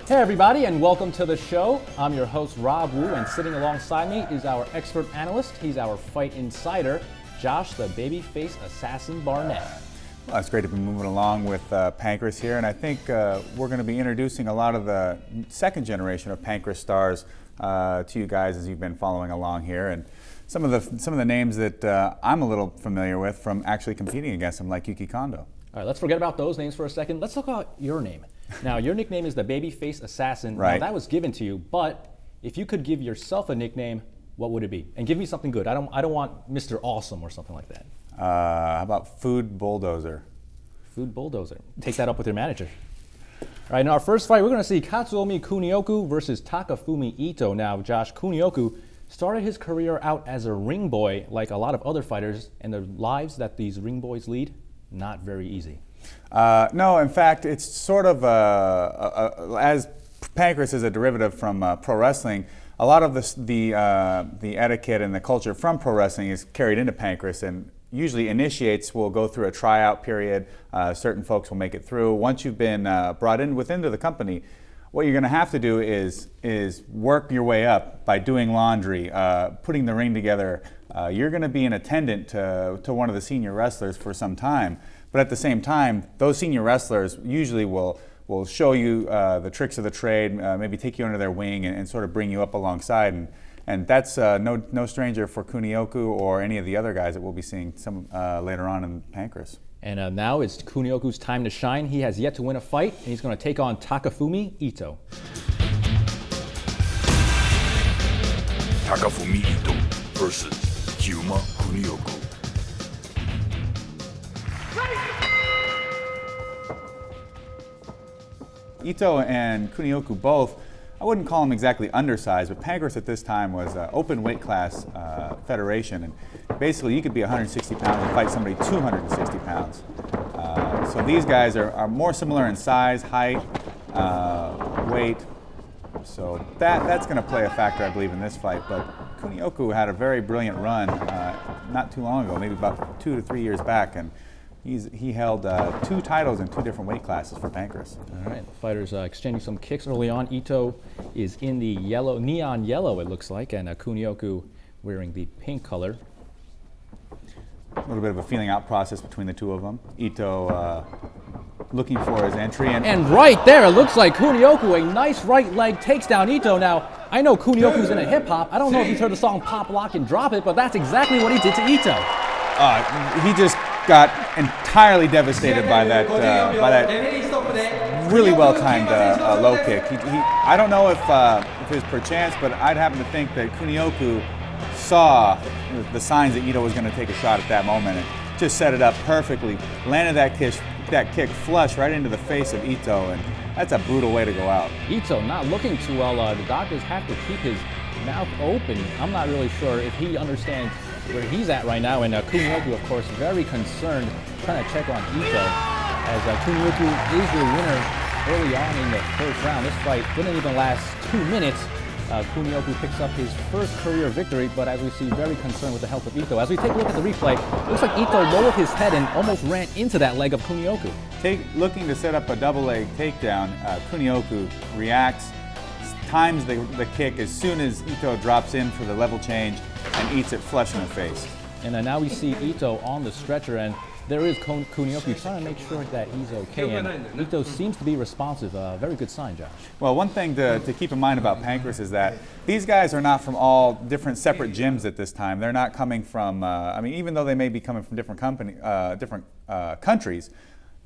Hey everybody, and welcome to the show. I'm your host, Rob Wu, and sitting alongside me is our expert analyst. He's our fight insider, Josh the Babyface Assassin Barnett. Well, it's great to be moving along with Pancrase here, and I think we're going to be introducing a lot of the second generation of Pancrase stars to you guys as you've been following along here, and some of the names that I'm a little familiar with from actually competing against them, like Yuki Kondo. All right, let's forget about those names for a second. Let's talk about your name. Now, your nickname is the Babyface Assassin. Right. Now, that was given to you, but if you could give yourself a nickname, what would it be? And give me something good. I don't want Mr. Awesome or something like that. How about Food Bulldozer? Food Bulldozer. Take that up with your manager. All right, in our first fight, we're going to see Katsuomi Kunioku versus Takafumi Ito. Now, Josh, Kunioku started his career out as a ring boy like a lot of other fighters, and the lives that these ring boys lead, not very easy. No, in fact, it's sort of, as Pancrase is a derivative from pro wrestling, a lot of the etiquette and the culture from pro wrestling is carried into Pancrase, and usually initiates will go through a tryout period. Certain folks will make it through. Once you've been brought in within the company, what you're going to have to do is work your way up by doing laundry, putting the ring together. You're going to be an attendant to one of the senior wrestlers for some time. But at the same time, those senior wrestlers usually will show you the tricks of the trade, maybe take you under their wing and sort of bring you up alongside. And that's no stranger for Kunioku or any of the other guys that we'll be seeing some later on in Pancrase. And now it's Kunioku's time to shine. He has yet to win a fight, and he's going to take on Takafumi Ito. Takafumi Ito versus Kyuma Kunioku. Ito and Kunioku both, I wouldn't call them exactly undersized, but Pancrase at this time was an open weight class federation, and basically you could be 160 pounds and fight somebody 260 pounds. So these guys are more similar in size, height, weight, so that's going to play a factor, I believe, in this fight. But Kunioku had a very brilliant run not too long ago, maybe about 2 to 3 years back, and he held 2 titles in 2 different weight classes for Pancrase. All right, the fighters exchanging some kicks early on. Ito is in the yellow, neon yellow, it looks like, and Kunioku wearing the pink color. A little bit of a feeling out process between the two of them. Ito looking for his entry. And right there, it looks like Kunioku, a nice right leg takes down Ito. Now, I know Kunioku's into hip-hop. I don't know if you've heard the song Pop, Lock, and Drop It, but that's exactly what he did to Ito. He just got entirely devastated by that really well-timed low kick. I don't know if it was per chance, but I'd happen to think that Kunioku saw the signs that Ito was going to take a shot at that moment and just set it up perfectly, landed that kick flush right into the face of Ito, and that's a brutal way to go out. Ito not looking too well. The doctors have to keep his mouth open. I'm not really sure if he understands where he's at right now, and Kunioku, of course, very concerned, trying to check on Ito, as Kunioku is the winner early on in the first round. This fight didn't even last 2 minutes. Kunioku picks up his first career victory, but as we see, very concerned with the health of Ito. As we take a look at the replay, it looks like Ito lowered his head and almost ran into that leg of Kunioku. Looking to set up a double leg takedown, Kunioku reacts, times the kick as soon as Ito drops in for the level change and eats it flush in the face. And now we see Ito on the stretcher, and there is Kunioku trying to make sure that he's okay, and Ito seems to be responsive. Very good sign, Josh. Well, one thing to keep in mind about Pancrase is that these guys are not from all different separate gyms at this time. They're not coming from, even though they may be coming from different countries,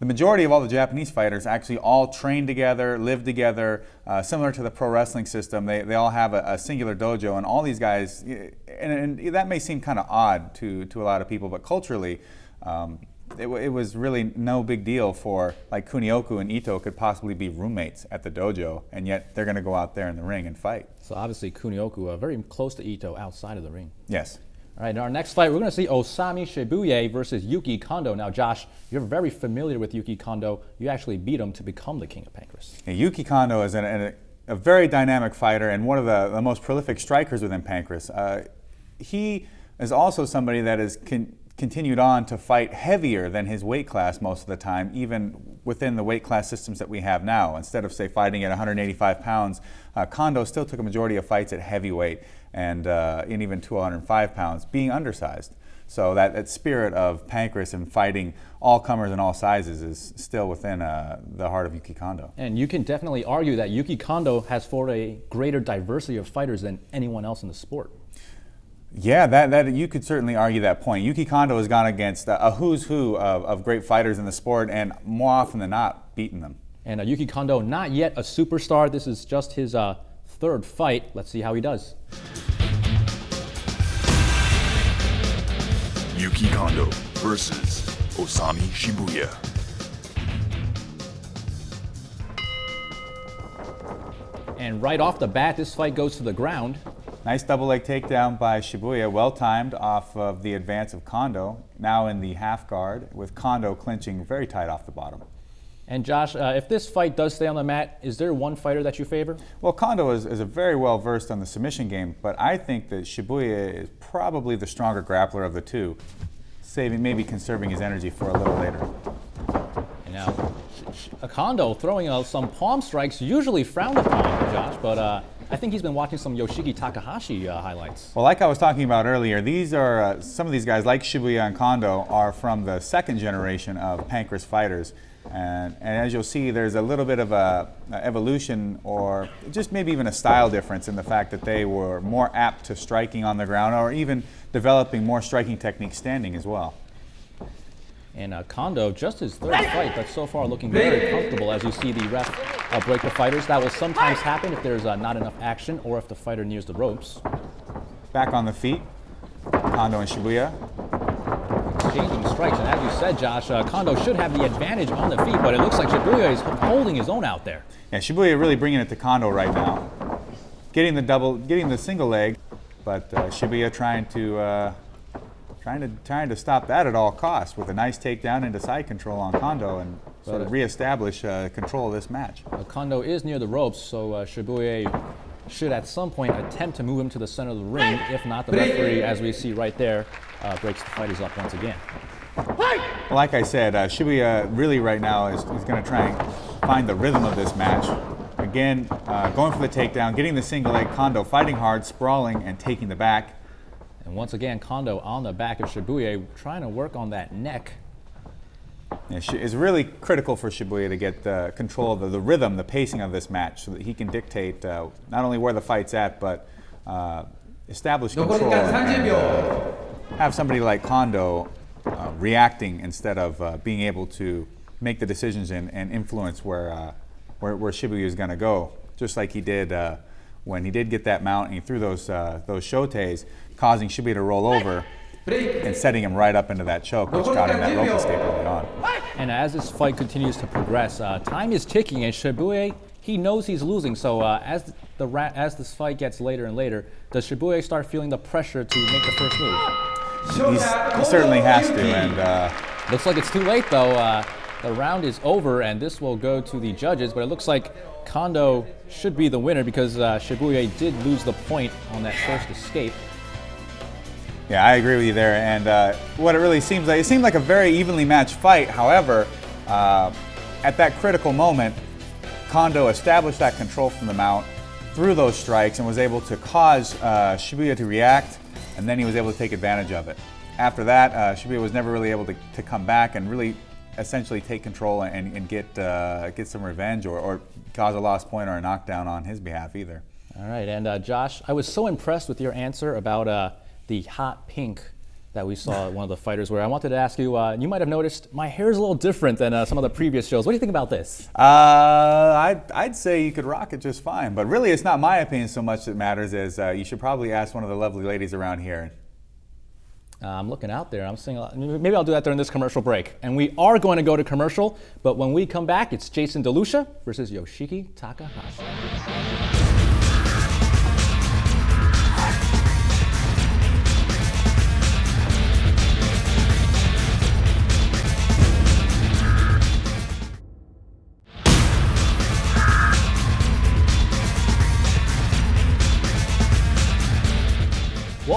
the majority of all the Japanese fighters actually all train together, live together, similar to the pro wrestling system. They all have a singular dojo, and all these guys, and that may seem kind of odd to a lot of people, but culturally, it was really no big deal for, like, Kunioku and Ito could possibly be roommates at the dojo, and yet they're going to go out there in the ring and fight. So obviously Kunioku very close to Ito outside of the ring. Yes. All right, in our next fight, we're going to see Osami Shibuya versus Yuki Kondo. Now, Josh, you're very familiar with Yuki Kondo. You actually beat him to become the king of Pancrase. Yeah, Yuki Kondo is a very dynamic fighter and one of the most prolific strikers within Pancrase. He is also somebody that is continued on to fight heavier than his weight class most of the time, even within the weight class systems that we have now. Instead of, say, fighting at 185 pounds, Kondo still took a majority of fights at heavyweight and even 205 pounds, being undersized. So that spirit of Pancrase and fighting all comers and all sizes is still within the heart of Yuki Kondo. And you can definitely argue that Yuki Kondo has fought a greater diversity of fighters than anyone else in the sport. Yeah, that you could certainly argue that point. Yuki Kondo has gone against a who's who of great fighters in the sport, and more often than not, beaten them. And Yuki Kondo, not yet a superstar. This is just his third fight. Let's see how he does. Yuki Kondo versus Osami Shibuya. And right off the bat, this fight goes to the ground. Nice double leg takedown by Shibuya, well timed off of the advance of Kondo, now in the half guard, with Kondo clinching very tight off the bottom. And Josh, if this fight does stay on the mat, is there one fighter that you favor? Well, Kondo is a very well versed on the submission game, but I think that Shibuya is probably the stronger grappler of the two, maybe conserving his energy for a little later. And now, Kondo throwing some palm strikes, usually frowned upon, Josh, but I think he's been watching some Yoshiki Takahashi highlights. Well, like I was talking about earlier, these are some of these guys, like Shibuya and Kondo, are from the second generation of Pancrase fighters. And as you'll see, there's a little bit of a evolution, or just maybe even a style difference in the fact that they were more apt to striking on the ground, or even developing more striking techniques standing as well. And Kondo, just his third fight, but so far looking very comfortable as you see the ref break the fighters. That will sometimes happen if there's not enough action or if the fighter nears the ropes. Back on the feet, Kondo and Shibuya. Exchanging strikes, and as you said, Josh, Kondo should have the advantage on the feet, but it looks like Shibuya is holding his own out there. Yeah, Shibuya really bringing it to Kondo right now. Getting the single leg, but Shibuya trying to stop that at all costs with a nice takedown into side control on Kondo and sort of reestablish control of this match. Kondo is near the ropes, so Shibuya should at some point attempt to move him to the center of the ring. If not, the referee, as we see right there, breaks the fighters up once again. Like I said, Shibuya really right now is going to try and find the rhythm of this match. Again, going for the takedown, getting the single leg, Kondo fighting hard, sprawling, and taking the back. And once again, Kondo on the back of Shibuya, trying to work on that neck. Yeah, it's really critical for Shibuya to get control of the rhythm, the pacing of this match, so that he can dictate not only where the fight's at, but establish control and have somebody like Kondo reacting instead of being able to make the decisions and influence where Shibuya is going to go, just like he did when he did get that mount and he threw those shotes, causing Shibuya to roll over and setting him right up into that choke, which got him that rope escape early on. And as this fight continues to progress, time is ticking, and Shibuya, he knows he's losing. So as this fight gets later and later, does Shibuya start feeling the pressure to make the first move? He certainly has to, and looks like it's too late though. The round is over, and this will go to the judges, but it looks like Kondo should be the winner because Shibuya did lose the point on that first escape. Yeah, I agree with you there. And what it really seemed like a very evenly matched fight. However, at that critical moment, Kondo established that control from the mount, threw those strikes, and was able to cause Shibuya to react, and then he was able to take advantage of it. After that, Shibuya was never really able to come back and really essentially take control and get some revenge or cause a lost point or a knockdown on his behalf either. All right, and Josh, I was so impressed with your answer about the hot pink that we saw at one of the fighters wear. I wanted to ask you, you might have noticed my hair is a little different than some of the previous shows. What do you think about this? I'd say you could rock it just fine, but really it's not my opinion so much that matters as you should probably ask one of the lovely ladies around here. I'm looking out there. I'm seeing maybe I'll do that during this commercial break. And we are going to go to commercial, but when we come back, it's Jason DeLucia versus Yoshiki Takahashi.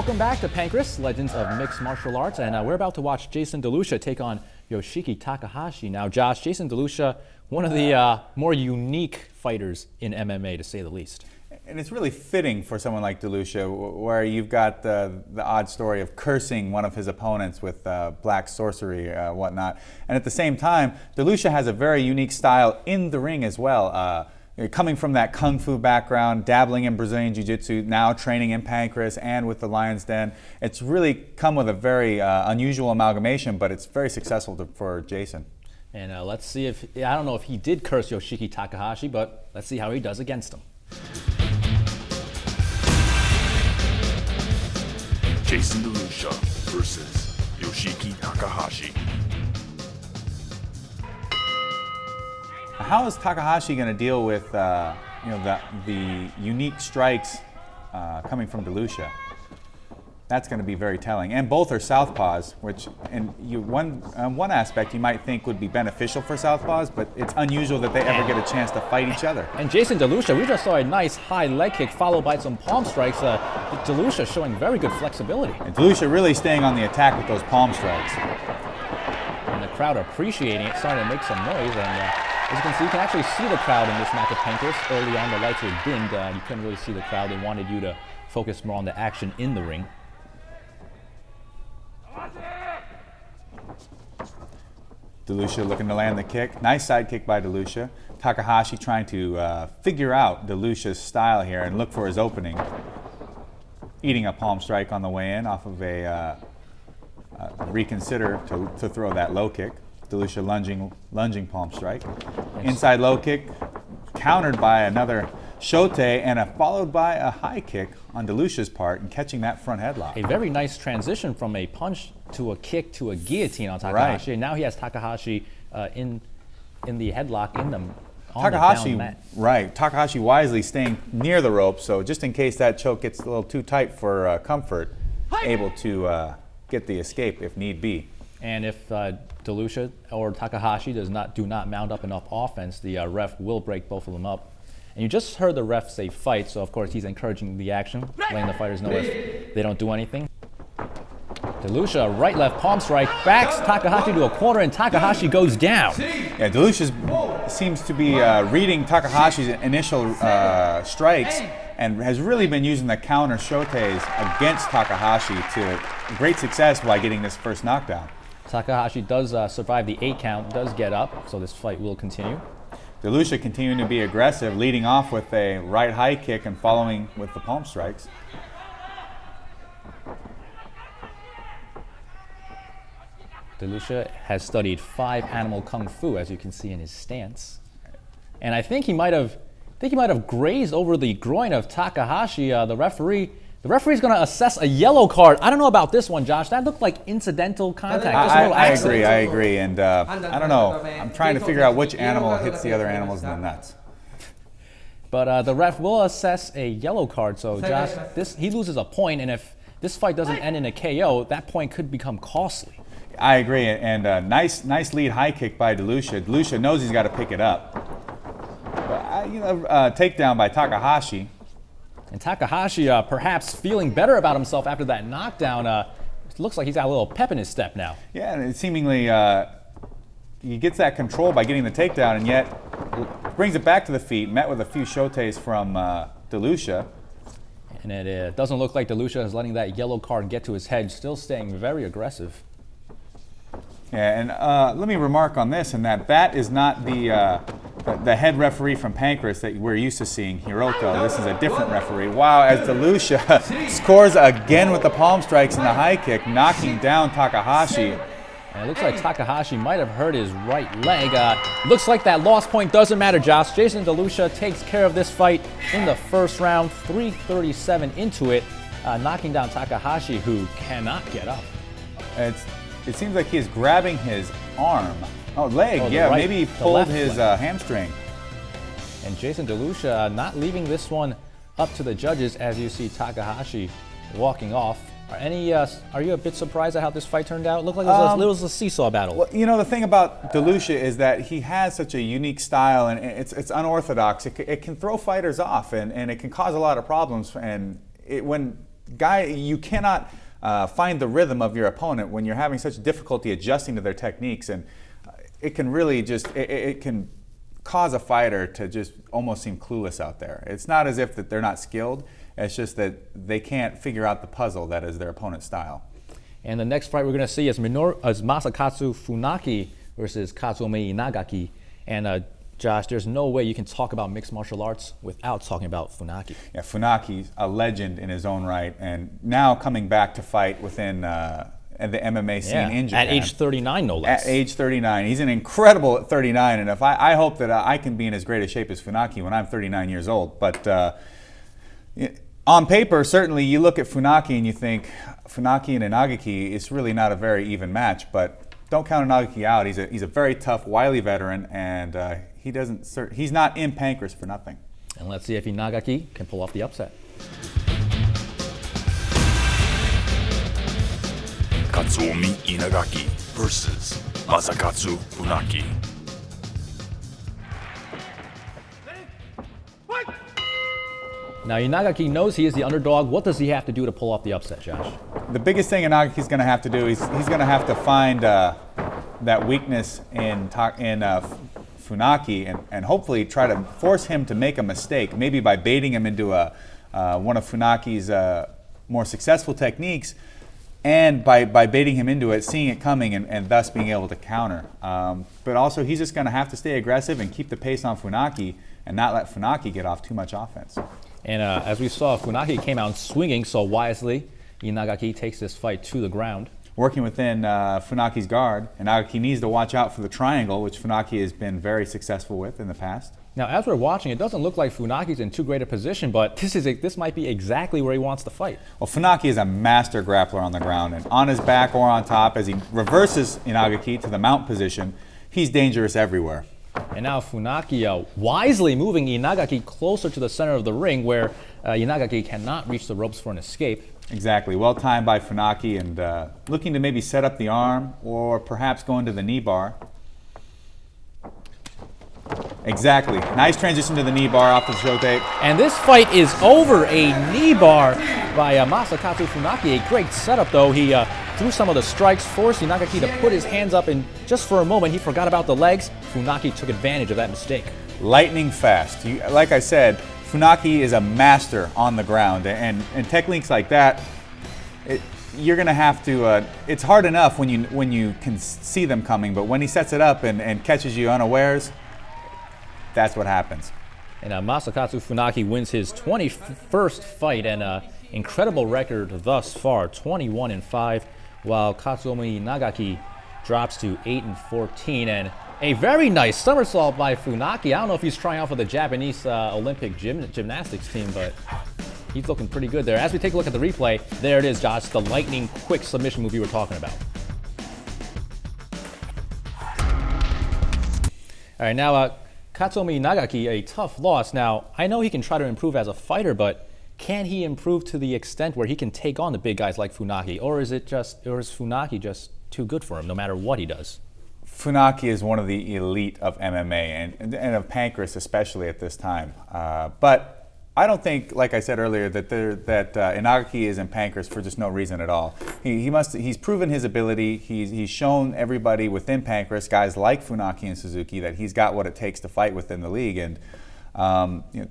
Welcome back to Pancrase, Legends of Mixed Martial Arts, and we're about to watch Jason DeLucia take on Yoshiki Takahashi. Now, Josh, Jason DeLucia, one of the more unique fighters in MMA, to say the least. And it's really fitting for someone like DeLucia, where you've got the odd story of cursing one of his opponents with black sorcery, whatnot. And at the same time, DeLucia has a very unique style in the ring as well. Coming from that Kung Fu background, dabbling in Brazilian Jiu-Jitsu, now training in Pancrase and with the Lion's Den. It's really come with a very unusual amalgamation, but it's very successful for Jason. And let's see if, I don't know if he did curse Yoshiki Takahashi, but let's see how he does against him. Jason DeLucia versus Yoshiki Takahashi. How is Takahashi going to deal with the unique strikes coming from DeLucia? That's going to be very telling. And both are southpaws, which one aspect you might think would be beneficial for southpaws, but it's unusual that they ever get a chance to fight each other. And Jason DeLucia, we just saw a nice high leg kick followed by some palm strikes. DeLucia showing very good flexibility. And DeLucia really staying on the attack with those palm strikes. And the crowd appreciating it, starting to make some noise. And as you can see, you can actually see the crowd in this match of Pancrase. Early on, the lights were dimmed. You couldn't really see the crowd. They wanted you to focus more on the action in the ring. DeLucia looking to land the kick. Nice side kick by DeLucia. Takahashi trying to figure out DeLucia's style here and look for his opening. Eating a palm strike on the way in off of a reconsider to throw that low kick. DeLucia lunging palm strike. Inside low kick, countered by another shote and followed by a high kick on DeLucia's part and catching that front headlock. A very nice transition from a punch to a kick to a guillotine on Takahashi. Right. And now he has Takahashi in the headlock in them. Takahashi, right. Takahashi wisely staying near the rope, so just in case that choke gets a little too tight for comfort, able to get the escape if need be. And if DeLucia or Takahashi do not mount up enough offense, the ref will break both of them up. And you just heard the ref say fight, so of course he's encouraging the action, letting the fighters know if they don't do anything. DeLucia, right, left, palm strike, backs Takahashi to a corner, and Takahashi goes down. Yeah, DeLucia seems to be reading Takahashi's initial strikes and has really been using the counter shotes against Takahashi to great success by getting this first knockdown. Takahashi does survive the 8 count, does get up, so this fight will continue. DeLucia continuing to be aggressive, leading off with a right high kick and following with the palm strikes. DeLucia has studied 5 animal kung fu, as you can see in his stance. And I think he might have grazed over the groin of Takahashi. The referee's going to assess a yellow card. I don't know about this one, Josh. That looked like incidental contact. Just a little accident. I agree. And I don't know. I'm trying to figure out which animal hits the other animals in the nuts. But the ref will assess a yellow card. So, Josh, he loses a point, and if this fight doesn't end in a KO, that point could become costly. I agree. And nice lead high kick by DeLucia. DeLucia knows he's got to pick it up. But, takedown by Takahashi. And Takahashi perhaps feeling better about himself after that knockdown. It looks like he's got a little pep in his step now. Yeah, and it seemingly he gets that control by getting the takedown, and yet brings it back to the feet, met with a few shotes from DeLucia. And it doesn't look like DeLucia is letting that yellow card get to his head, still staying very aggressive. Yeah, and let me remark on this, and that is not the head referee from Pancrase that we're used to seeing, Hiroto. This is a different referee. Wow, as DeLucia scores again with the palm strikes and the high kick, knocking down Takahashi. And it looks like Takahashi might have hurt his right leg. Looks like that loss point doesn't matter, Josh. Jason DeLucia takes care of this fight in the first round, 3:37 into it, knocking down Takahashi, who cannot get up. It seems like he is grabbing his arm. Oh, leg, yeah, maybe he pulled his hamstring. And Jason DeLucia not leaving this one up to the judges as you see Takahashi walking off. Are you a bit surprised at how this fight turned out? It looked like it was a seesaw battle. Well, you know, the thing about DeLucia is that he has such a unique style, and it's unorthodox. It can throw fighters off, and it can cause a lot of problems. And when you cannot find the rhythm of your opponent when you're having such difficulty adjusting to their techniques, and it can really it can cause a fighter to just almost seem clueless out there. It's not as if that they're not skilled, it's just that they can't figure out the puzzle that is their opponent's style. And the next fight we're going to see is Masakatsu Funaki versus Katsumi Inagaki. And Josh, there's no way you can talk about mixed martial arts without talking about Funaki. Yeah, Funaki's a legend in his own right, and now coming back to fight within the MMA scene in Japan. At age 39, no less. At age 39. He's an incredible at 39, and if I hope that I can be in as great a shape as Funaki when I'm 39 years old. But on paper, certainly you look at Funaki and you think, Funaki and Inagaki, it's really not a very even match, but don't count Inagaki out. He's a very tough, wily veteran, and he's not in Pancrase for nothing. And let's see if Inagaki can pull off the upset. Katsumi Inagaki versus Masakatsu Funaki. Now Inagaki knows he is the underdog. What does he have to do to pull off the upset, Josh? The biggest thing Inagaki's going to have to do is he's going to have to find that weakness in Funaki and hopefully try to force him to make a mistake, maybe by baiting him into one of Funaki's more successful techniques, and by baiting him into it, seeing it coming, and thus being able to counter. But also, he's just going to have to stay aggressive and keep the pace on Funaki and not let Funaki get off too much offense. And as we saw, Funaki came out swinging so wisely. Inagaki takes this fight to the ground. Working within Funaki's guard, Inagaki needs to watch out for the triangle, which Funaki has been very successful with in the past. Now, as we're watching, it doesn't look like Funaki's in too great a position, but this might be exactly where he wants to fight. Well, Funaki is a master grappler on the ground, and on his back or on top, as he reverses Inagaki to the mount position, he's dangerous everywhere. And now Funaki wisely moving Inagaki closer to the center of the ring, where Inagaki cannot reach the ropes for an escape. Exactly. Well timed by Funaki, and looking to maybe set up the arm or perhaps go into the knee bar. Exactly. Nice transition to the knee bar off the show tape. And this fight is over. A knee bar by Masakatsu Funaki. A great setup, though. He threw some of the strikes, forced Inagaki to put his hands up, and just for a moment he forgot about the legs. Funaki took advantage of that mistake. Lightning fast. Like I said, Funaki is a master on the ground, and techniques like that, you're going to have to. It's hard enough when you can see them coming, but when he sets it up and catches you unawares, that's what happens. And Masakatsu Funaki wins his 21st fight and incredible record thus far, 21-5, while Katsumi Inagaki drops to 8-14. And a very nice somersault by Funaki. I don't know if he's trying out for the Japanese Olympic gymnastics team, but he's looking pretty good there. As we take a look at the replay, there it is, Josh, the lightning quick submission move you were talking about. All right, now Katsumi Inagaki, a tough loss. Now, I know he can try to improve as a fighter, but can he improve to the extent where he can take on the big guys like Funaki, or is Funaki just too good for him no matter what he does? Funaki is one of the elite of MMA and of Pancrase especially at this time. But I don't think, like I said earlier, that Inagaki is in Pancrase for just no reason at all. He's proven his ability. He's shown everybody within Pancrase, guys like Funaki and Suzuki, that he's got what it takes to fight within the league. And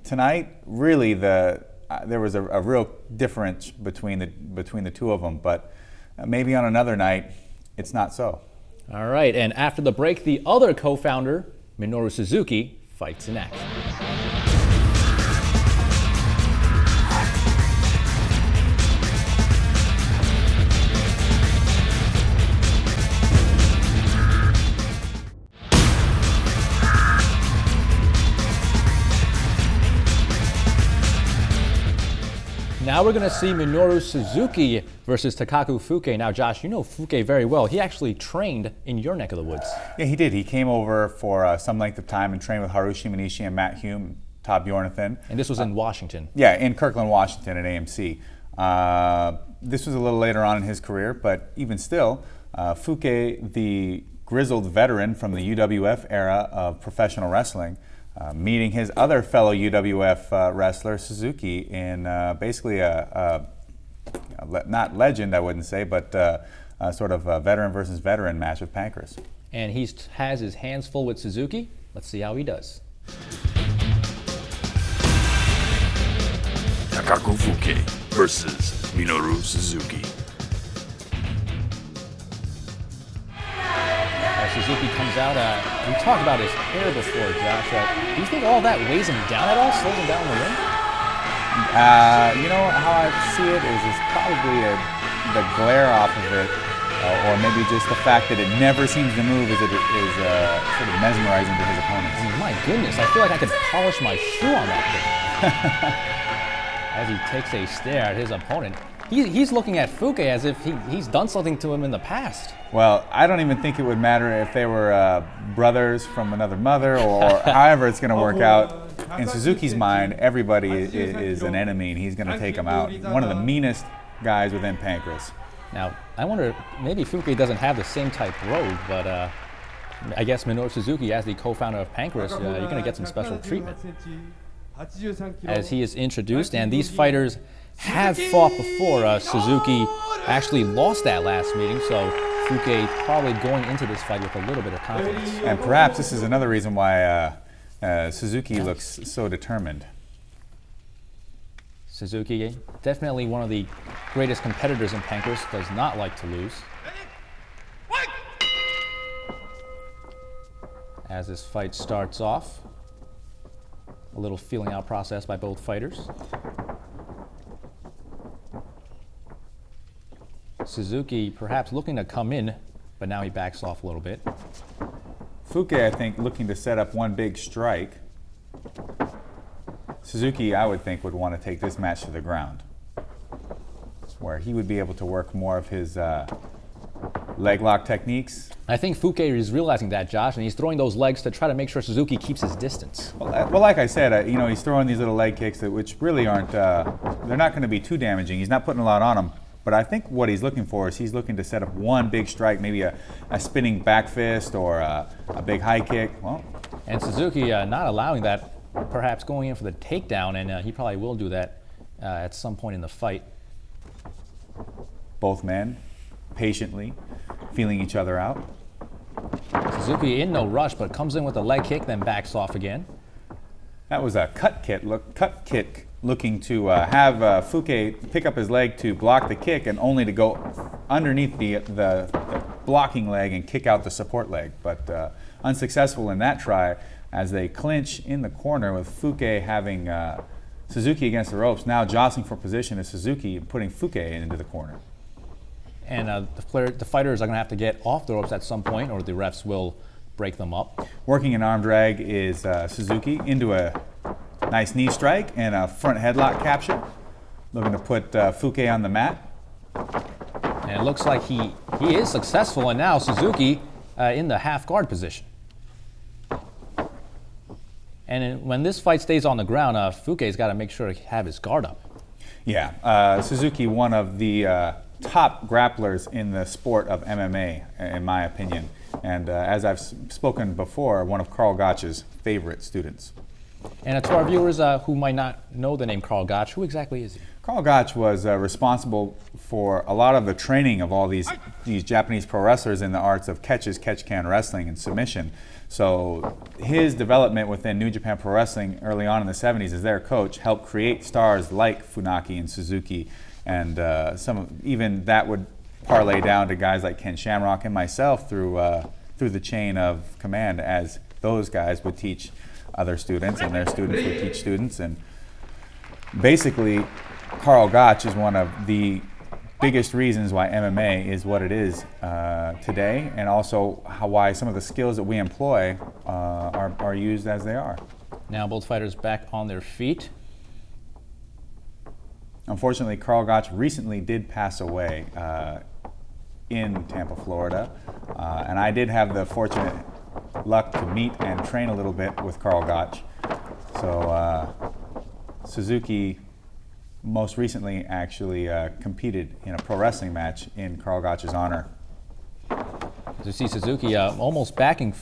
tonight, really, there was a real difference between the two of them. But maybe on another night, it's not so. All right, and after the break, the other co-founder, Minoru Suzuki, fights in action. Now we're going to see Minoru Suzuki versus Takaku Fuke. Now, Josh, you know Fuke very well. He actually trained in your neck of the woods. Yeah, he did. He came over for some length of time and trained with Harushi Manishi and Matt Hume, Todd Bjornathan. And this was in Washington. Yeah, in Kirkland, Washington at AMC. This was a little later on in his career, but even still, Fuke, the grizzled veteran from the UWF era of professional wrestling, meeting his other fellow UWF wrestler, Suzuki, in basically a not legend, I wouldn't say, but sort of a veteran versus veteran match with Pancrase. And he has his hands full with Suzuki. Let's see how he does. Takako Fuke versus Minoru Suzuki. Suzuki comes out. We talked about his hair before, Josh. Do you think all that weighs him down at all, slows him down in the ring? You know how I see it is it's probably the glare off of it, or maybe just the fact that it never seems to move is sort of mesmerizing to his opponents. I mean, my goodness, I feel like I could polish my shoe on that thing. As he takes a stare at his opponent. He's looking at Fuke as if he's done something to him in the past. Well, I don't even think it would matter if they were brothers from another mother or however it's going to work out. In Suzuki's mind, everybody is an enemy and he's going to take them out. One of the meanest guys within Pancrase. Now, I wonder, maybe Fuke doesn't have the same type road, but I guess Minoru Suzuki, as the co-founder of Pancrase, you're going to get some special treatment. As he is introduced, and these fighters have fought before. Suzuki actually lost that last meeting, so Fuke probably going into this fight with a little bit of confidence. And perhaps this is another reason why Suzuki looks so determined. Suzuki, definitely one of the greatest competitors in Pancrase, does not like to lose. As this fight starts off, a little feeling out process by both fighters. Suzuki perhaps looking to come in, but now he backs off a little bit. Fuke, I think, looking to set up one big strike. Suzuki, I would think, would want to take this match to the ground, where he would be able to work more of his leg lock techniques. I think Fuke is realizing that, Josh, and he's throwing those legs to try to make sure Suzuki keeps his distance. Well, like I said, he's throwing these little leg kicks which really aren't, they're not going to be too damaging. He's not putting a lot on them. But I think what he's looking for is he's looking to set up one big strike, maybe a spinning back fist or a big high kick. Well, and Suzuki not allowing that, perhaps going in for the takedown, and he probably will do that at some point in the fight. Both men patiently feeling each other out. Suzuki in no rush, but comes in with a leg kick, then backs off again. That was a cut kick looking to have Fuke pick up his leg to block the kick and only to go underneath the blocking leg and kick out the support leg. But unsuccessful in that try as they clinch in the corner with Fuke having Suzuki against the ropes. Now jostling for position is Suzuki putting Fuke into the corner. And the fighters are going to have to get off the ropes at some point or the refs will break them up. Working an arm drag is Suzuki into a nice knee strike and a front headlock capture. Looking to put Fuke on the mat. And it looks like he is successful, and now Suzuki in the half guard position. And when this fight stays on the ground, Fuke's got to make sure to have his guard up. Yeah, Suzuki, one of the top grapplers in the sport of MMA, in my opinion. And as I've spoken before, one of Karl Gotch's favorite students. And to our viewers who might not know the name Karl Gotch, who exactly is he? Karl Gotch was responsible for a lot of the training of all these Japanese pro wrestlers in the arts of catch-can wrestling and submission. So his development within New Japan Pro Wrestling early on in the 70s as their coach helped create stars like Funaki and Suzuki, and even that would parlay down to guys like Ken Shamrock and myself through the chain of command, as those guys would teach other students and their students would teach students. And basically Karl Gotch is one of the biggest reasons why MMA is what it is today, and also why some of the skills that we employ are used as they are. Now both fighters back on their feet. Unfortunately, Karl Gotch recently did pass away in Tampa, Florida, and I did have the fortunate luck to meet and train a little bit with Karl Gotch. So Suzuki most recently actually competed in a pro wrestling match in Karl Gotch's honor. As you see Suzuki almost backing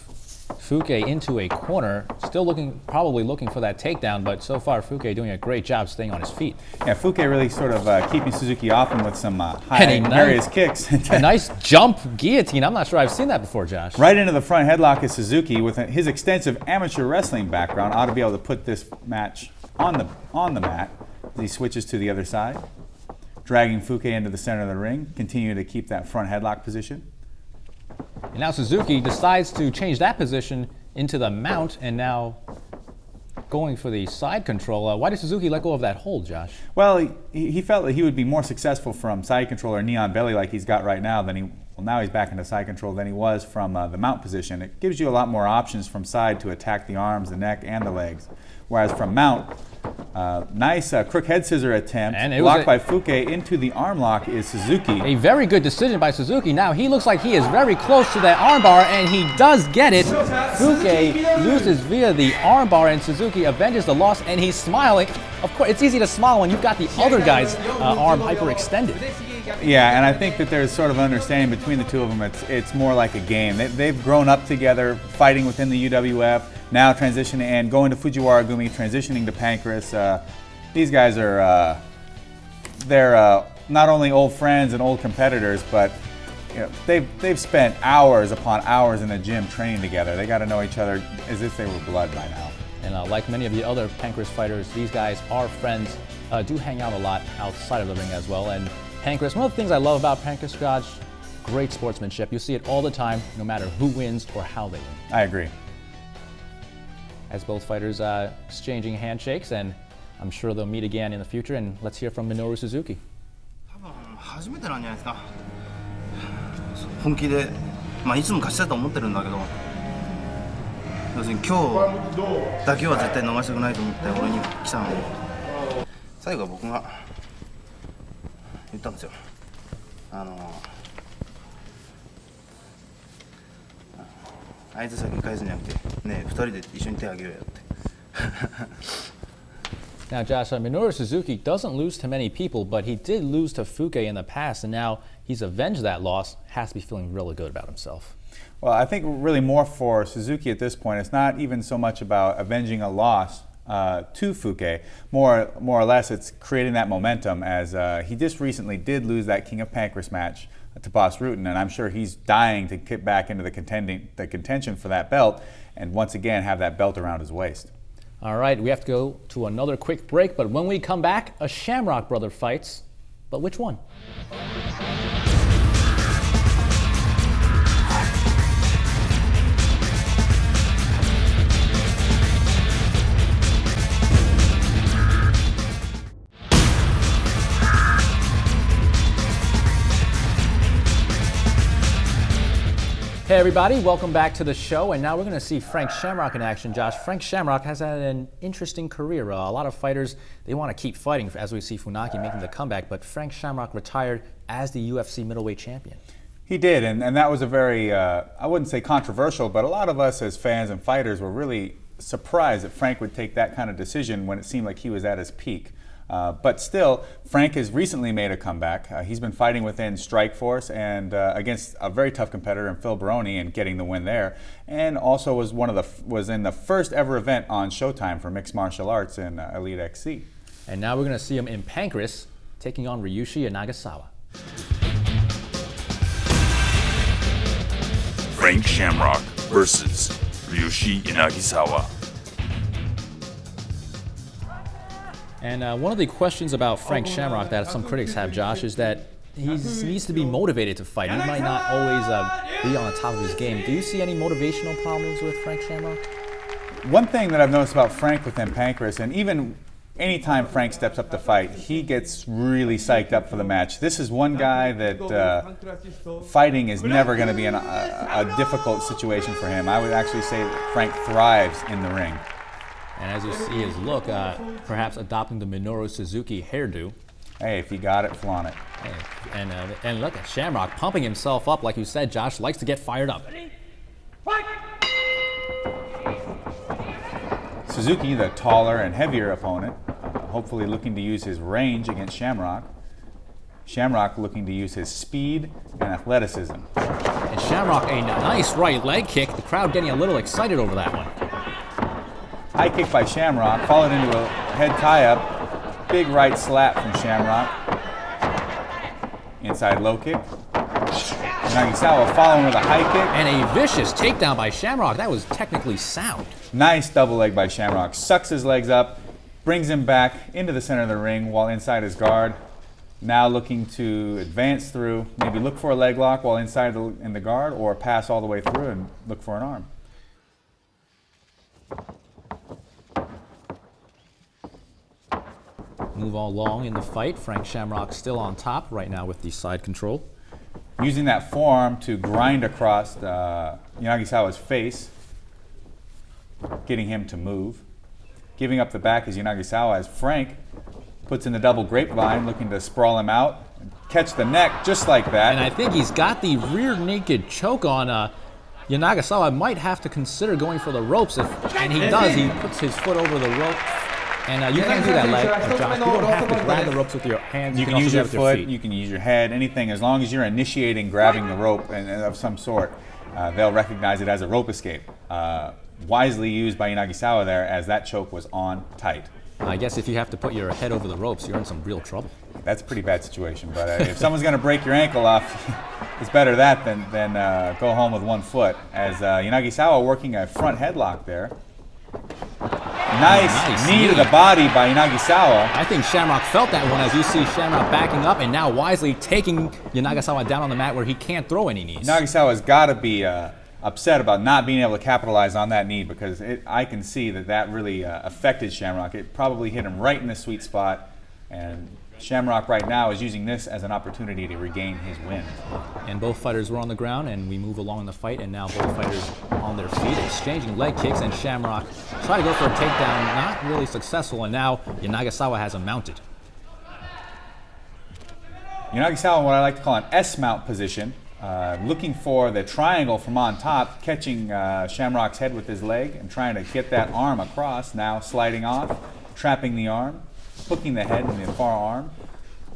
Fuke into a corner, still probably looking for that takedown, but so far Fuke doing a great job staying on his feet. Yeah, Fuke really sort of keeping Suzuki off him with some high various kicks. A nice jump guillotine. I'm not sure I've seen that before, Josh. Right into the front headlock is Suzuki. With his extensive amateur wrestling background, ought to be able to put this match on the mat as he switches to the other side, dragging Fuke into the center of the ring, continue to keep that front headlock position. And now Suzuki decides to change that position into the mount and now going for the side control. Why did Suzuki let go of that hold, Josh? Well, he felt that he would be more successful from side control or knee on belly like he's got right now now he's back into side control than he was from the mount position. It gives you a lot more options from side to attack the arms, the neck, and the legs. Whereas from mount, nice crook head scissor attempt, and blocked by Fuke into the arm lock is Suzuki. A very good decision by Suzuki. Now he looks like he is very close to that armbar, and he does get it. Fuke loses via the armbar, and Suzuki avenges the loss, and he's smiling. Of course, it's easy to smile when you've got the other guy's arm hyperextended. Yeah, and I think that there's sort of understanding between the two of them. It's more like a game. They've grown up together, fighting within the UWF, now transitioning and going to Fujiwara Gumi, transitioning to Pancrase. These guys are they're not only old friends and old competitors, but they've spent hours upon hours in the gym training together. They got to know each other as if they were blood by now. And like many of the other Pancrase fighters, these guys are friends, do hang out a lot outside of the ring as well. And Pancrase, one of the things I love about Pancrase, Josh, great sportsmanship. You see it all the time, no matter who wins or how they win. I agree. As both fighters exchanging handshakes, and I'm sure they'll meet again in the future. And let's hear from Minoru Suzuki. 初めてなんじゃないですか。本気で、いつも勝ちたいと思ってるんだけど、要するに今日だけは絶対逃したくないと思って俺に来たので、最後は僕が言ったんですよ。あいつ先返すんじゃなくて、ねえ、二人で一緒に手を挙げようよって。Now, Josh, Minoru Suzuki doesn't lose to many people, but he did lose to Fuke in the past, and now he's avenged that loss, has to be feeling really good about himself. Well, I think really more for Suzuki at this point, it's not even so much about avenging a loss to Fuke. More or less, it's creating that momentum, as he just recently did lose that King of Pancrase match to Boss Rutan, and I'm sure he's dying to get back into the contention for that belt, and once again have that belt around his waist. All right, we have to go to another quick break, but when we come back, a Shamrock brother fights, but which one? Hey everybody, welcome back to the show, and now we're going to see Frank Shamrock in action. Josh, Frank Shamrock has had an interesting career. A lot of fighters, they want to keep fighting, as we see Funaki making the comeback, but Frank Shamrock retired as the UFC middleweight champion. He did, and that was a very, I wouldn't say controversial, but a lot of us as fans and fighters were really surprised that Frank would take that kind of decision when it seemed like he was at his peak. But still, Frank has recently made a comeback. He's been fighting within Strikeforce and against a very tough competitor in Phil Baroni and getting the win there. And also was in the first ever event on Showtime for mixed martial arts in Elite XC. And now we're going to see him in Pancrase taking on Ryushi Nagasawa. Frank Shamrock versus Ryushi Inagisawa. And one of the questions about Frank Shamrock that some critics have, Josh, is that he needs to be motivated to fight. He might not always be on the top of his game. Do you see any motivational problems with Frank Shamrock? One thing that I've noticed about Frank within Pancrase, and even anytime Frank steps up to fight, he gets really psyched up for the match. This is one guy that fighting is never going to be a difficult situation for him. I would actually say that Frank thrives in the ring. And as you see his look, perhaps adopting the Minoru Suzuki hairdo. Hey, if you got it, flaunt it. Hey, and look at Shamrock pumping himself up, like you said, Josh, likes to get fired up. Suzuki, the taller and heavier opponent, hopefully looking to use his range against Shamrock. Shamrock looking to use his speed and athleticism. And Shamrock, a nice right leg kick. The crowd getting a little excited over that one. High kick by Shamrock, followed into a head tie-up. Big right slap from Shamrock. Inside low kick. Yanagisawa following with a high kick. And a vicious takedown by Shamrock. That was technically sound. Nice double leg by Shamrock. Sucks his legs up, brings him back into the center of the ring while inside his guard. Now looking to advance through, maybe look for a leg lock while inside in the guard, or pass all the way through and look for an arm. Move along in the fight. Frank Shamrock still on top right now with the side control. Using that forearm to grind across Yanagisawa's face, getting him to move. Giving up the back is Yanagisawa as Frank puts in the double grapevine, looking to sprawl him out, and catch the neck just like that. And I think he's got the rear naked choke on Yanagisawa. Might have to consider going for the ropes, and he does. He puts his foot over the rope. And you can't do that, like Josh. You don't have to grab the ropes with your hands. You can use your foot, you can use your head, anything. As long as you're initiating grabbing the rope and of some sort, they'll recognize it as a rope escape. Wisely used by Yanagisawa there, as that choke was on tight. I guess if you have to put your head over the ropes, you're in some real trouble. That's a pretty bad situation, but if someone's going to break your ankle off, it's better that than go home with one foot. As Yanagisawa working a front headlock there. Nice knee to the body by Yanagisawa. I think Shamrock felt that one, as you see Shamrock backing up and now wisely taking Yanagisawa down on the mat where he can't throw any knees. Yanagisawa's got to be upset about not being able to capitalize on that knee, because I can see that really affected Shamrock. It probably hit him right in the sweet spot, and Shamrock right now is using this as an opportunity to regain his win. And both fighters were on the ground, and we move along in the fight, and now both fighters on their feet, exchanging leg kicks, and Shamrock tried to go for a takedown, not really successful, and now Yanagisawa has him mounted. Yanagisawa, what I like to call an S-mount position, looking for the triangle from on top, catching Shamrock's head with his leg and trying to get that arm across, now sliding off, trapping the arm, hooking the head in the far arm.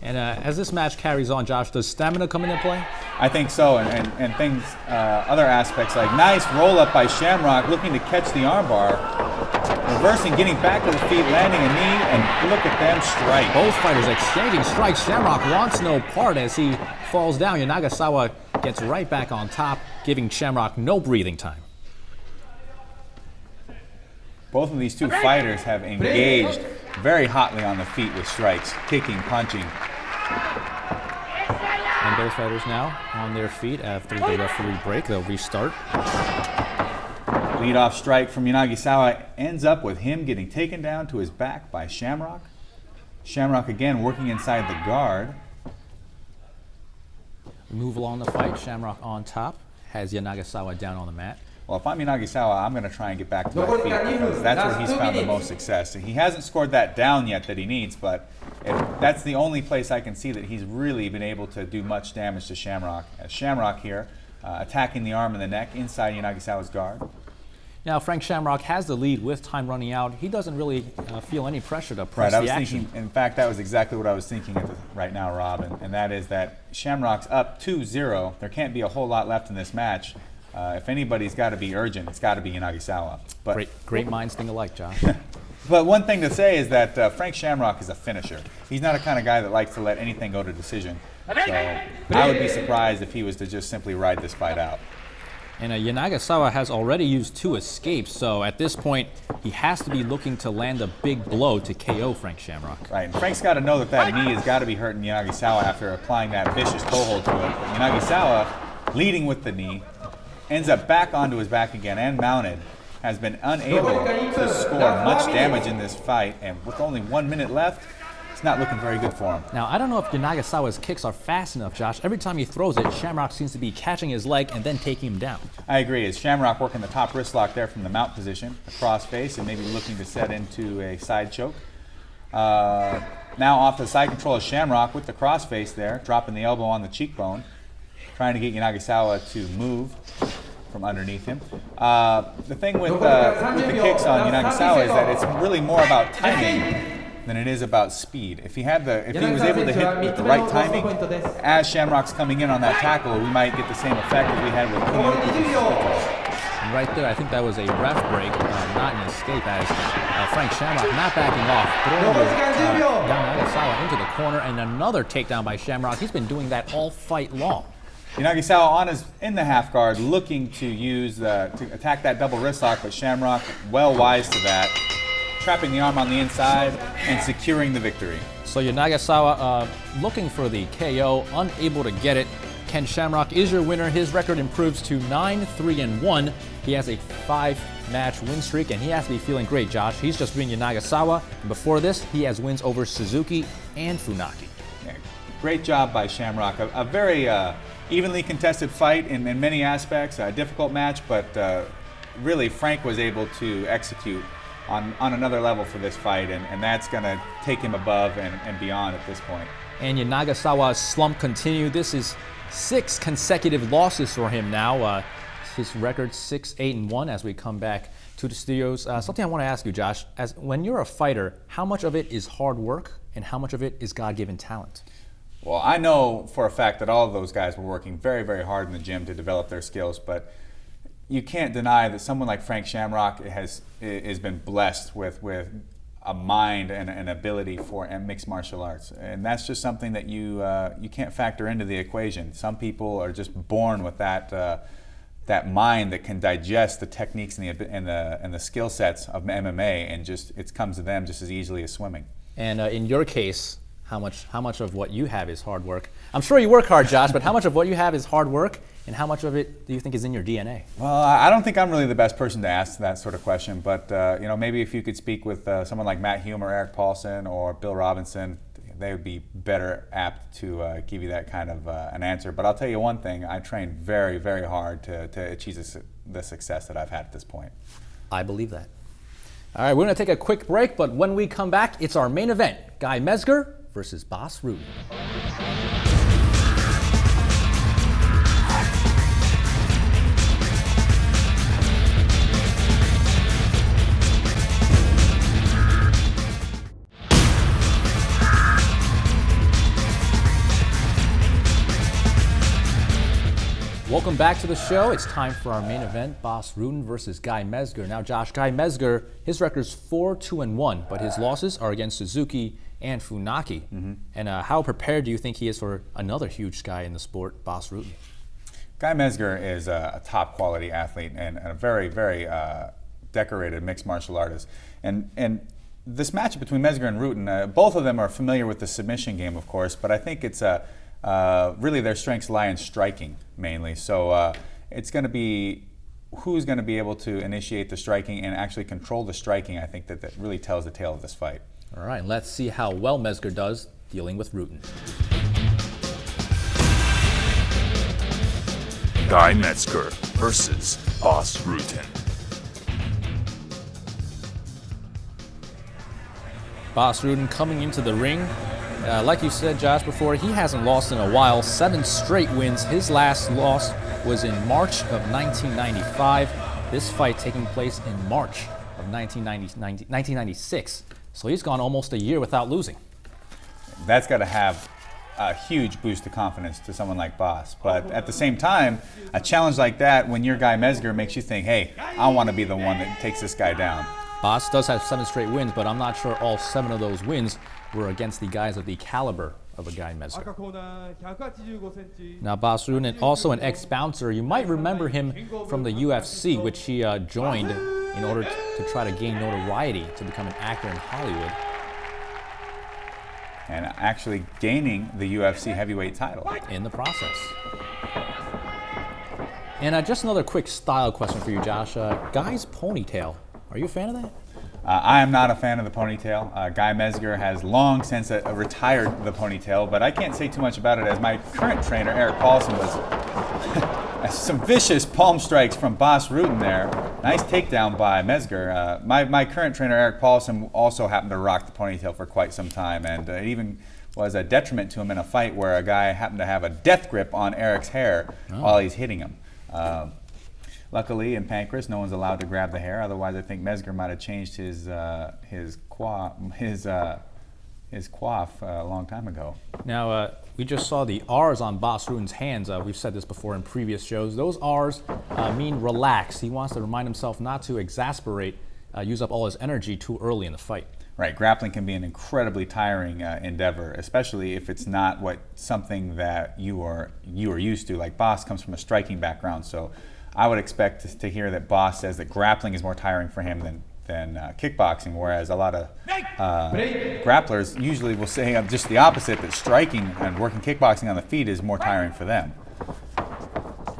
And as this match carries on, Josh, does stamina come into play? I think so, and things, other aspects like nice roll-up by Shamrock, looking to catch the armbar, reversing, getting back to the feet, landing a knee, and look at them strike. Both fighters exchanging strikes. Shamrock wants no part as he falls down. Yanagisawa gets right back on top, giving Shamrock no breathing time. Both of these two fighters have engaged very hotly on the feet with strikes, kicking, punching. And both fighters now on their feet after the referee break. They'll restart. Lead-off strike from Yanagisawa ends up with him getting taken down to his back by Shamrock. Shamrock again working inside the guard. We move along the fight. Shamrock on top, has Yanagisawa down on the mat. Well, if I'm Yanagisawa, I'm going to try and get back to my feet, because that's where he's found the most success. He hasn't scored that down yet that he needs, but that's the only place I can see that he's really been able to do much damage to Shamrock. As Shamrock here, attacking the arm and the neck inside Yanagisawa's guard. Now, Frank Shamrock has the lead with time running out. He doesn't really feel any pressure to press the action. Thinking, in fact, that was exactly what I was thinking right now, Rob, and that is that Shamrock's up 2-0. There can't be a whole lot left in this match. If anybody's got to be urgent, it's got to be Yanagisawa. But great minds think alike, Josh. But one thing to say is that Frank Shamrock is a finisher. He's not a kind of guy that likes to let anything go to decision. So I would be surprised if he was to just simply ride this fight out. And Yanagisawa has already used 2 escapes, so at this point, he has to be looking to land a big blow to KO Frank Shamrock. Right, and Frank's got to know that knee has got to be hurting Yanagisawa after applying that vicious toe hold to it. But Yanagisawa, leading with the knee, ends up back onto his back again and mounted, has been unable to score much damage in this fight, and with only 1 minute left, it's not looking very good for him. Now, I don't know if Yanagisawa's kicks are fast enough, Josh. Every time he throws it, Shamrock seems to be catching his leg and then taking him down. I agree. As Shamrock working the top wrist lock there from the mount position, the cross face, and maybe looking to set into a side choke. Now off the side control of Shamrock with the cross face there, dropping the elbow on the cheekbone, trying to get Yanagisawa to move from underneath him. The thing with the kicks on Yanagisawa is that it's really more about timing than it is about speed. If he was able to hit with the right timing, as Shamrock's coming in on that tackle, we might get the same effect that we had with Kunioku's. And right there, I think that was a ref break, not an escape, as Frank Shamrock not backing off, throwing Yanagisawa into the corner, and another takedown by Shamrock. He's been doing that all fight long. Yanagisawa in the half guard, looking to attack that double wrist lock, but Shamrock well wise to that, trapping the arm on the inside and securing the victory. So Yanagisawa looking for the KO, unable to get it. Ken Shamrock is your winner. His record improves to 9-3-1. He has a 5-match win streak, and he has to be feeling great, Josh. He's just beating Yanagisawa, and before this, he has wins over Suzuki and Funaki. Yeah, great job by Shamrock. A very evenly contested fight in many aspects. A difficult match, but really Frank was able to execute on another level for this fight, and that's going to take him above and beyond at this point. And Yanagisawa's slump continued. This is 6 consecutive losses for him now. His record 6-8-1 as we come back to the studios. Something I want to ask you, Josh, when you're a fighter, how much of it is hard work and how much of it is God-given talent? Well, I know for a fact that all of those guys were working very, very hard in the gym to develop their skills, but you can't deny that someone like Frank Shamrock has been blessed with a mind and an ability for mixed martial arts, and that's just something that you can't factor into the equation. Some people are just born with that mind that can digest the techniques and the skill sets of MMA, and it comes to them just as easily as swimming. And in your case, how much of what you have is hard work? I'm sure you work hard, Josh, but how much of what you have is hard work, and how much of it do you think is in your DNA? Well, I don't think I'm really the best person to ask that sort of question, but maybe if you could speak with someone like Matt Hume or Eric Paulson or Bill Robinson, they would be better apt to give you that kind of an answer. But I'll tell you one thing, I trained very, very hard to achieve the success that I've had at this point. I believe that. All right, we're going to take a quick break, but when we come back, it's our main event, Guy Mezger versus Bas Rutten. Welcome back to the show. It's time for our main event, Bas Rutten versus Guy Mezger. Now, Josh, Guy Mezger, his record's 4-2-1, but his losses are against Suzuki and Funaki. Mm-hmm. And how prepared do you think he is for another huge guy in the sport, Bas Rutten? Guy Mezger is a top quality athlete and a very, very decorated mixed martial artist. And this matchup between Mezger and Rutten, both of them are familiar with the submission game, of course, but I think it's really their strengths lie in striking mainly. So it's going to be who's going to be able to initiate the striking and actually control the striking. I think that really tells the tale of this fight. All right, let's see how well Mezger does dealing with Rutten. Guy Mezger versus Bas Rutten. Bas Rutten coming into the ring. Like you said, Josh, before, he hasn't lost in a while. 7 straight wins. His last loss was in March of 1995. This fight taking place in March of 1996. So he's gone almost a year without losing. That's got to have a huge boost of confidence to someone like Bas. But at the same time, a challenge like that, when you're Guy Mezger, makes you think, hey, I want to be the one that takes this guy down. Bas does have 7 straight wins, but I'm not sure all 7 of those wins were against the guys of the caliber of a Guy Mezger. Now, Bas Rutten, also an ex-bouncer. You might remember him from the UFC, which he joined in order to try to gain notoriety to become an actor in Hollywood. And actually gaining the UFC heavyweight title. In the process. And just another quick style question for you, Josh. Guy's ponytail, are you a fan of that? I am not a fan of the ponytail. Guy Mezger has long since retired the ponytail, but I can't say too much about it as my current trainer, Eric Paulson, was some vicious palm strikes from Bas Rutten there. Nice takedown by Mezger. My current trainer, Eric Paulson, also happened to rock the ponytail for quite some time, and it even was a detriment to him in a fight where a guy happened to have a death grip on Eric's hair while he's hitting him. Luckily, in Pancrase, no one's allowed to grab the hair. Otherwise, I think Mezger might have changed his his coif a long time ago. Now, we just saw the R's on Bas Rutten's hands. We've said this before in previous shows. Those R's mean relax. He wants to remind himself not to exasperate, use up all his energy too early in the fight. Right, grappling can be an incredibly tiring endeavor, especially if it's not something that you are used to. Like Bas comes from a striking background, so I would expect to hear that Bas says that grappling is more tiring for him than kickboxing, whereas a lot of grapplers usually will say just the opposite, that striking and working kickboxing on the feet is more tiring for them.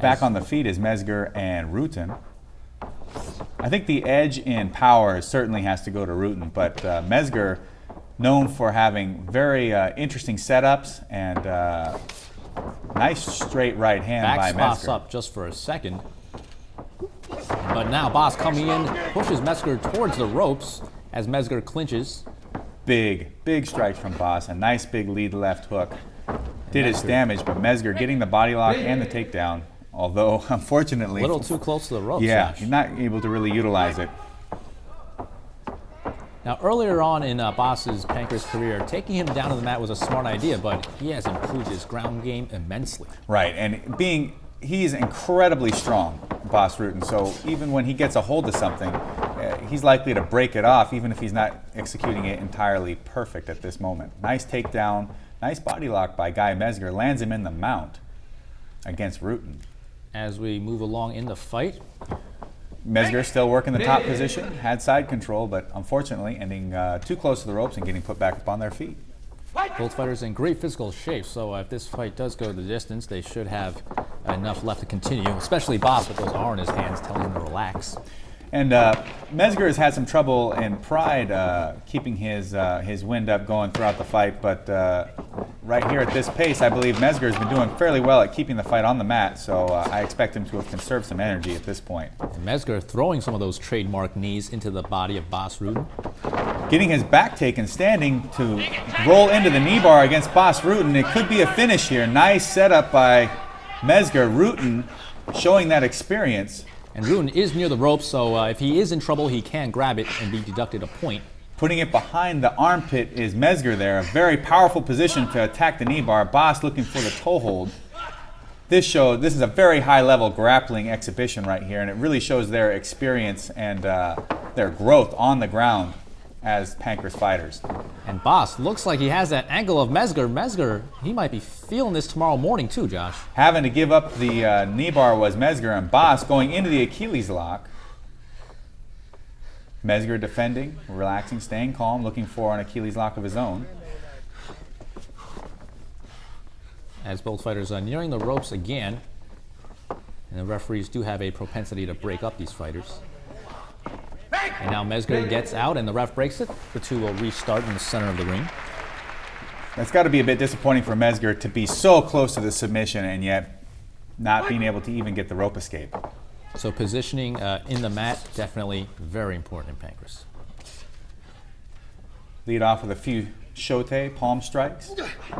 Back on the feet is Mezger and Rutten. I think the edge in power certainly has to go to Rutten, but Mezger, known for having very interesting setups and nice straight right hand by Mezger. Backs up just for a second. But now Bas coming in, pushes Mezger towards the ropes as Mezger clinches. Big strikes from Bas. A nice big lead left hook. Did its damage, but Mezger getting the body lock and the takedown. Although, unfortunately... A little too close to the ropes. Yeah, Josh. he's not able to really utilize it. Now, earlier on in Bas's Pancrase career, taking him down to the mat was a smart idea, but he has improved his ground game immensely. Right, and he's incredibly strong, Bas Rutten, so even when he gets a hold of something, he's likely to break it off, even if he's not executing it entirely perfect at this moment. Nice takedown, nice body lock by Guy Mezger, lands him in the mount against Rutten. As we move along in the fight, Mezger still working the top position, had side control, but unfortunately ending too close to the ropes and getting put back up on their feet. both fighters in great physical shape, so if this fight does go the distance, they should have enough left to continue, especially Bas with those R in his hands telling him to relax. And Mezger has had some trouble in Pride keeping his wind up going throughout the fight, but right here at this pace, I believe Mezger has been doing fairly well at keeping the fight on the mat, so I expect him to have conserved some energy at this point. And Mezger throwing some of those trademark knees into the body of Bas Rutten. Getting his back taken, standing to roll into the knee bar against Bas Rutten. It could be a finish here. Nice setup by Mezger. Rutten showing that experience. And Rutten is near the ropes, so if he is in trouble, he can grab it and be deducted a point. Putting it behind the armpit is Mezger there. A very powerful position to attack the knee bar. Bas looking for the toe hold. This is a very high-level grappling exhibition right here, and it really shows their experience and their growth on the ground as Pancrase fighters. And Bas looks like he has that angle of Mezger. Mezger, he might be feeling this tomorrow morning too, Josh. Having to give up the knee bar was Mezger, and Bas going into the Achilles lock. Mezger defending, relaxing, staying calm, looking for an Achilles lock of his own. As both fighters are nearing the ropes again, and the referees do have a propensity to break up these fighters. And now Mezger gets out and the ref breaks it. The two will restart in the center of the ring. That's got to be a bit disappointing for Mezger to be so close to the submission and yet not being able to even get the rope escape. So positioning in the mat, definitely very important in Pancrase. Lead off with a few shote, palm strikes.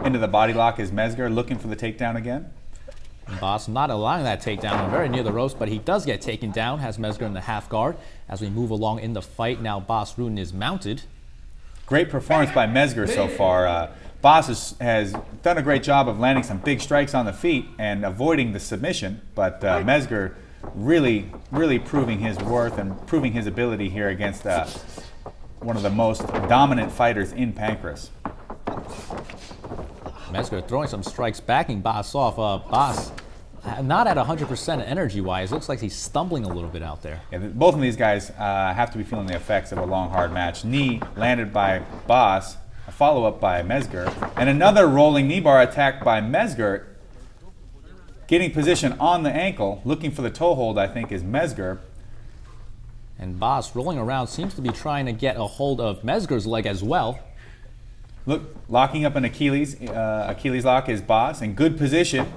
Into the body lock is Mezger looking for the takedown again. And Bas not allowing that takedown, very near the ropes, but he does get taken down, has Mezger in the half guard. As we move along in the fight, now Bas Rutten is mounted. Great performance by Mezger so far. Bas has done a great job of landing some big strikes on the feet and avoiding the submission, but Mezger really proving his worth and proving his ability here against one of the most dominant fighters in Pancrase. Mezger throwing some strikes, backing Bas off. Bas not at 100% energy-wise. Looks like he's stumbling a little bit out there. Yeah, both of these guys have to be feeling the effects of a long, hard match. Knee landed by Bas, a follow-up by Mezger, and another rolling knee bar attack by Mezger. Getting position on the ankle, looking for the toe hold, I think, is Mezger. And Bas rolling around seems to be trying to get a hold of Mezger's leg as well. Look, locking up an Achilles lock is Bas. In good position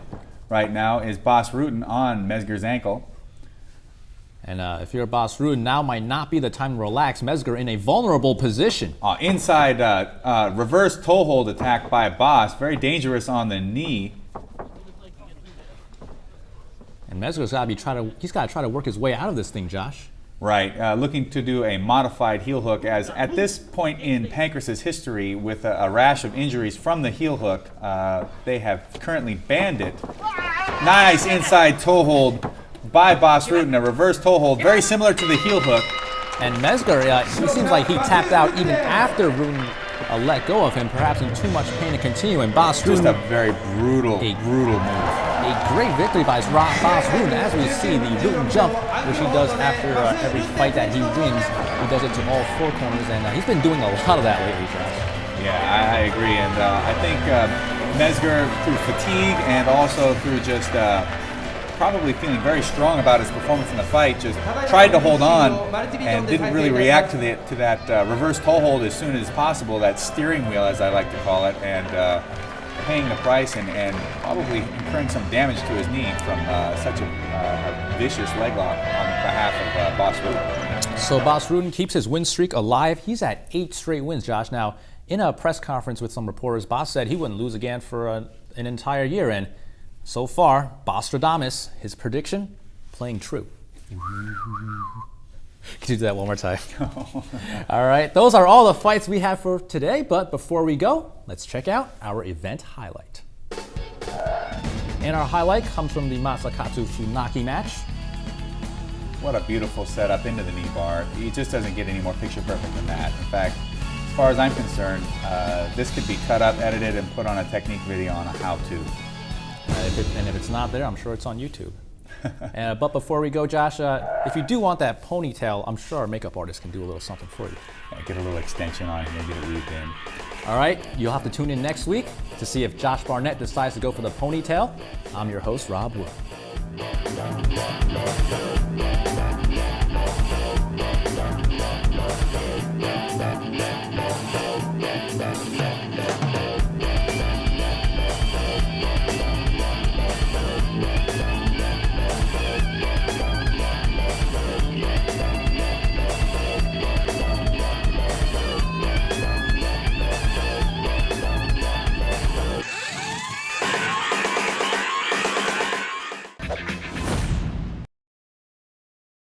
right now is Bas Rutten on Mezger's ankle. And if you're Bas Rutten, now might not be the time to relax. Mezger in a vulnerable position. Inside reverse toe hold attack by Bas. Very dangerous on the knee. And Mezger's got to try to work his way out of this thing, Josh. Right, looking to do a modified heel hook, as at this point in Pancrace's history, with a rash of injuries from the heel hook, they have currently banned it. Nice inside toe hold by Bas Rutten, a reverse toe hold, very similar to the heel hook. And Mezger, he seems like he tapped out even after Rutten let go of him, perhaps in too much pain to continue. And Bas Rutten, Just a very brutal move. A great victory by Bas Rutten, as we see the Rutten jump, which he does after every fight that he wins. He does it to all four corners, and he's been doing a lot of that lately, Josh. Yeah, I agree, and I think Mezger, through fatigue and also through just probably feeling very strong about his performance in the fight, just tried to hold on and didn't really react to that reverse toe hold as soon as possible, that steering wheel, as I like to call it, and paying the price and probably incurring some damage to his knee from such a vicious leg lock on behalf of Bas Rutten. So Bas Rutten keeps his win streak alive. He's at 8 straight wins, Josh. Now, in a press conference with some reporters, Bas said he wouldn't lose again for an entire year, and so far, Bostradamus, his prediction, playing true. Can you do that one more time? All right, those are all the fights we have for today, but before we go, let's check out our event highlight. And our highlight comes from the Masakatsu Funaki match. What a beautiful setup into the knee bar. It just doesn't get any more picture perfect than that. In fact, as far as I'm concerned, this could be cut up, edited, and put on a technique video on a how-to. If it's not there, I'm sure it's on YouTube. But before we go, Josh, if you do want that ponytail, I'm sure our makeup artist can do a little something for you. Yeah, get a little extension on it and get it weaved in. All right, you'll have to tune in next week to see if Josh Barnett decides to go for the ponytail. I'm your host, Rob Wood.